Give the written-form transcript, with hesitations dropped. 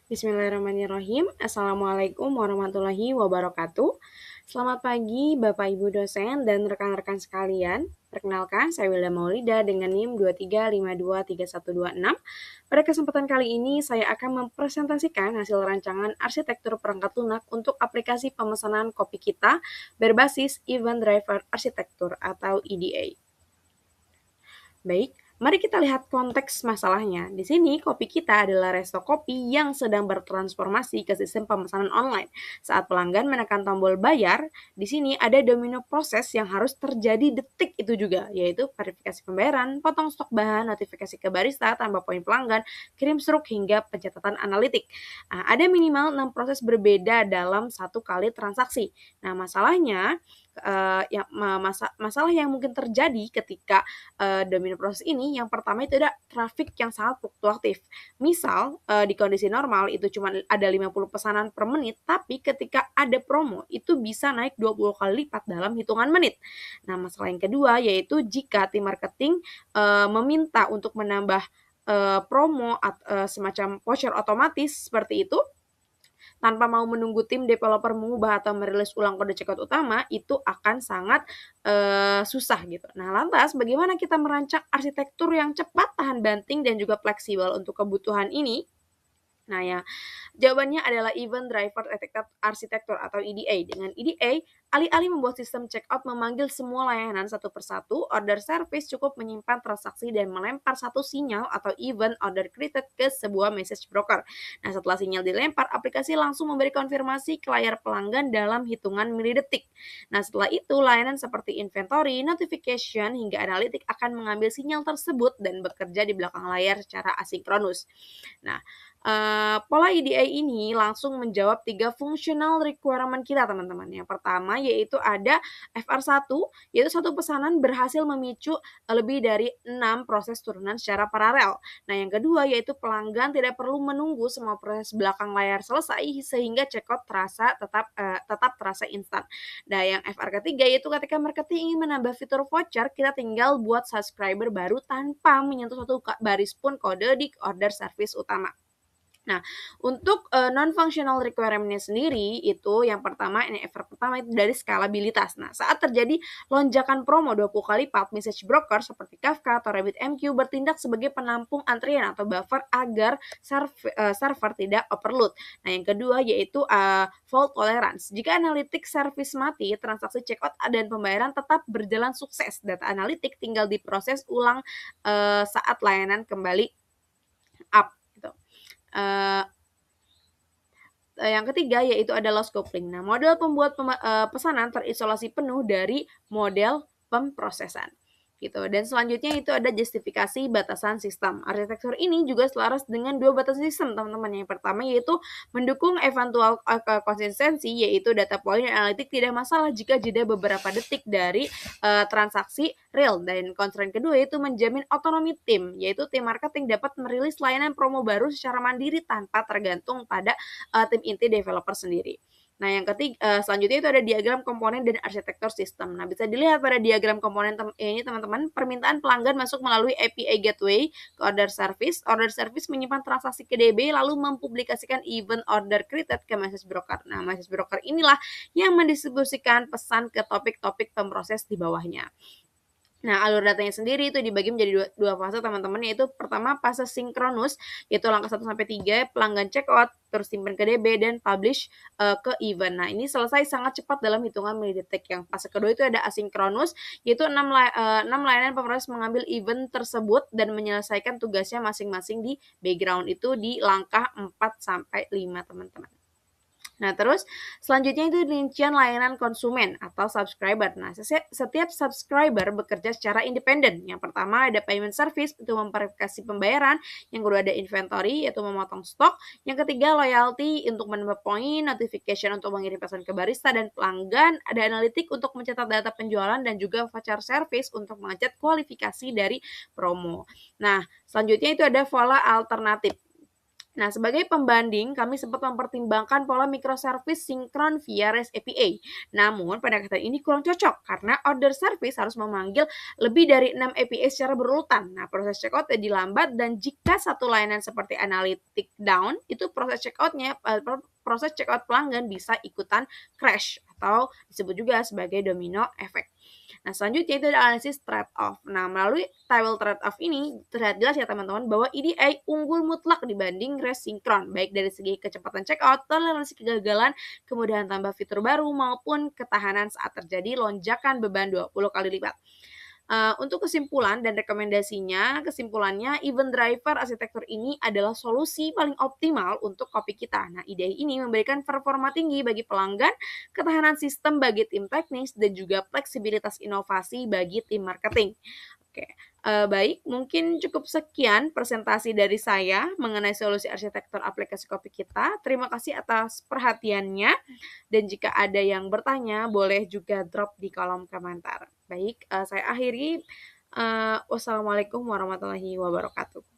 Bismillahirrahmanirrahim. Assalamualaikum warahmatullahi wabarakatuh. Selamat pagi Bapak Ibu dosen dan rekan-rekan sekalian. Perkenalkan, saya Wilda Maulida dengan NIM 23523126. Pada kesempatan kali ini, saya akan mempresentasikan hasil rancangan arsitektur perangkat lunak untuk aplikasi pemesanan kopi kita berbasis Event Driver Architecture atau EDA. Baik, mari kita lihat konteks masalahnya. Di sini kopi kita adalah resto kopi yang sedang bertransformasi ke sistem pemesanan online. Saat pelanggan menekan tombol bayar, di sini ada domino proses yang harus terjadi detik itu juga, yaitu verifikasi pembayaran, potong stok bahan, notifikasi ke barista, tambah poin pelanggan, kirim struk hingga pencatatan analitik. Nah, ada minimal 6 proses berbeda dalam satu kali transaksi. Nah, masalahnya masalah yang mungkin terjadi ketika domino proses ini, yang pertama itu ada traffic yang sangat fluktuatif. Misal di kondisi normal itu cuma ada 50 pesanan per menit, tapi ketika ada promo itu bisa naik 20 kali lipat dalam hitungan menit. Nah, masalah yang kedua yaitu jika tim marketing meminta untuk menambah promo semacam voucher otomatis seperti itu, tanpa mau menunggu tim developer mengubah atau merilis ulang kode checkout utama, itu akan sangat susah gitu. Nah, lantas bagaimana kita merancang arsitektur yang cepat, tahan banting, dan juga fleksibel untuk kebutuhan ini? Nah, ya, jawabannya adalah Event Driver Architecture atau EDA. Dengan EDA, alih-alih membuat sistem checkout memanggil semua layanan satu persatu, order service cukup menyimpan transaksi dan melempar satu sinyal atau event order created ke sebuah message broker. Nah, setelah sinyal dilempar, aplikasi langsung memberi konfirmasi ke layar pelanggan dalam hitungan milidetik. Nah, setelah itu, layanan seperti inventory, notification, hingga analitik akan mengambil sinyal tersebut dan bekerja di belakang layar secara asinkronus. Nah, pola EDA ini langsung menjawab 3 functional requirement kita, teman-teman. Yang pertama yaitu ada FR1, yaitu satu pesanan berhasil memicu lebih dari 6 proses turunan secara paralel. Nah, yang kedua yaitu pelanggan tidak perlu menunggu semua proses belakang layar selesai sehingga checkout tetap terasa instan. Nah, yang FR ketiga yaitu ketika marketing ingin menambah fitur voucher, kita tinggal buat subscriber baru tanpa menyentuh satu baris pun kode di order service utama. Nah, untuk non-functional requirement-nya sendiri itu yang pertama, ini effort pertama itu dari skalabilitas. Nah, saat terjadi lonjakan promo 20 kali lipat, message broker seperti Kafka atau RabbitMQ bertindak sebagai penampung antrian atau buffer agar server tidak overload. Nah, yang kedua yaitu fault tolerance. Jika analitik service mati, transaksi checkout dan pembayaran tetap berjalan sukses. Data analitik tinggal diproses ulang saat layanan kembali up gitu. Yang ketiga yaitu adalah coupling. Nah, model pembuat pesanan terisolasi penuh dari model pemprosesan gitu. Dan selanjutnya itu ada justifikasi batasan sistem. Arsitektur ini juga selaras dengan dua batasan sistem, teman-teman. Yang pertama yaitu mendukung eventual konsistensi, yaitu data point dan analitik tidak masalah jika jeda beberapa detik dari transaksi real. Dan constraint kedua yaitu menjamin otonomi tim, yaitu tim marketing dapat merilis layanan promo baru secara mandiri tanpa tergantung pada tim inti developer sendiri. Nah, yang ketiga, selanjutnya itu ada diagram komponen dan arsitektur sistem. Nah, bisa dilihat pada diagram komponen ini, teman-teman, permintaan pelanggan masuk melalui API gateway ke order service. Order service menyimpan transaksi ke DB lalu mempublikasikan event order created ke message broker. Nah, message broker inilah yang mendistribusikan pesan ke topik-topik pemproses di bawahnya. Nah, alur datanya sendiri itu dibagi menjadi dua fase, teman-teman, yaitu pertama fase sinkronus, yaitu langkah 1-3, pelanggan checkout, terus simpan ke DB, dan publish ke event. Nah, ini selesai sangat cepat dalam hitungan milidetik. Yang fase kedua itu ada asinkronus, yaitu 6 layanan pemroses mengambil event tersebut dan menyelesaikan tugasnya masing-masing di background, itu di langkah 4-5, teman-teman. Nah, terus selanjutnya itu rincian layanan konsumen atau subscriber. Nah, setiap subscriber bekerja secara independen. Yang pertama ada payment service untuk memverifikasi pembayaran, yang kedua ada inventory yaitu memotong stok, yang ketiga loyalty untuk menambah poin, notification untuk mengirim pesan ke barista dan pelanggan, ada analitik untuk mencatat data penjualan dan juga voucher service untuk mengecek kualifikasi dari promo. Nah, selanjutnya itu ada pola alternatif. Nah, sebagai pembanding, kami sempat mempertimbangkan pola microservice sinkron via REST API. Namun, pendekatan ini kurang cocok karena order service harus memanggil lebih dari 6 API secara berurutan. Nah, proses checkout jadi lambat dan jika satu layanan seperti analytic down, itu proses checkout pelanggan bisa ikutan crash atau disebut juga sebagai domino effect. Nah, selanjutnya itu ada analisis trade-off. Nah, melalui table trade-off ini terlihat jelas ya teman-teman bahwa EDI unggul mutlak dibanding REST sinkron, baik dari segi kecepatan checkout, toleransi kegagalan, kemudahan tambah fitur baru, maupun ketahanan saat terjadi lonjakan beban 20 kali lipat. Untuk kesimpulan dan rekomendasinya, kesimpulannya Event Driver arsitektur ini adalah solusi paling optimal untuk kopi kita. Nah, ide ini memberikan performa tinggi bagi pelanggan, ketahanan sistem bagi tim teknis, dan juga fleksibilitas inovasi bagi tim marketing. Oke, baik, mungkin cukup sekian presentasi dari saya mengenai solusi arsitektur aplikasi kopi kita. Terima kasih atas perhatiannya. Dan jika ada yang bertanya, boleh juga drop di kolom komentar. Baik, saya akhiri. Wassalamualaikum warahmatullahi wabarakatuh.